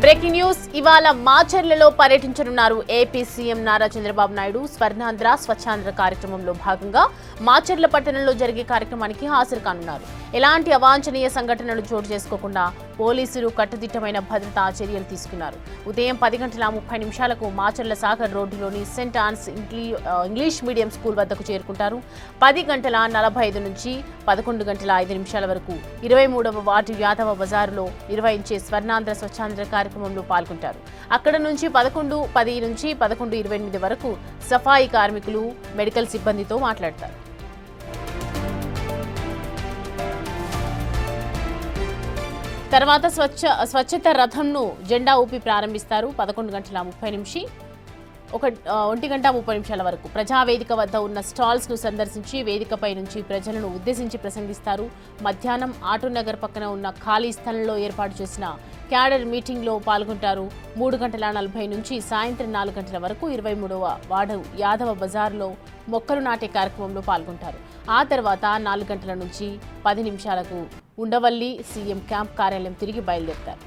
Breaking news ఇవాళ మాచర్లలో పర్యటించనున్నారు AP CM Nara Chandrababu Naidu. Swarnandhra Swachhandhra కార్యక్రమంలో భాగంగా మాచర్ల పట్టణంలో జరిగే కార్యక్రమానికి హాజరు కానున్నారు. ఎలాంటి అవాంఛనీయ సంఘటనలు చోటు చేసుకోకుండా పోలీసులు కట్టుదిట్టమైన భద్రతా చర్యలు తీసుకున్నారు. ఉదయం 10:30 మాచర్ల సాగర్ రోడ్డులోని Saint Ann's English medium school వద్దకు చేరుకుంటారు. 10:45 నుంచి 11:05 వరకు 23వ వార్డు యాదవ బజారులో నిర్వహించే స్వర్ణాంధ్ర స్వచ్ఛాంధ్ర కార్యక్రమంలో పాల్గొంటారు. అక్కడ నుంచి 11:10 నుంచి 11:28 వరకు సఫాయి కార్మికులు, మెడికల్ సిబ్బందితో మాట్లాడతారు. తర్వాత స్వచ్ఛత రథంను జెండా ఊపి ప్రారంభిస్తారు. 11:30 నుంచి 1:30 వరకు ప్రజావేదిక వద్ద ఉన్న స్టాల్స్ ను సందర్శించి వేదికపై నుంచి ప్రజలను ఉద్దేశించి ప్రసంగిస్తారు. మధ్యాహ్నం ఆటోనగర్ పక్కన ఉన్న ఖాళీ స్థలంలో ఏర్పాటు చేసిన క్యాడర్ మీటింగ్ లో పాల్గొంటారు. 3:40 నుంచి సాయంత్రం 4 గంటల వరకు 23వ వార్డు యాదవ బజార్లో మొక్కలు నాటే కార్యక్రమంలో పాల్గొంటారు. ఆ తర్వాత 4 గంటల నుంచి 10 నిమిషాలకు ఉండవల్లి సీఎం క్యాంప్ కార్యాలయం తిరిగి బయలుదేరుతారు.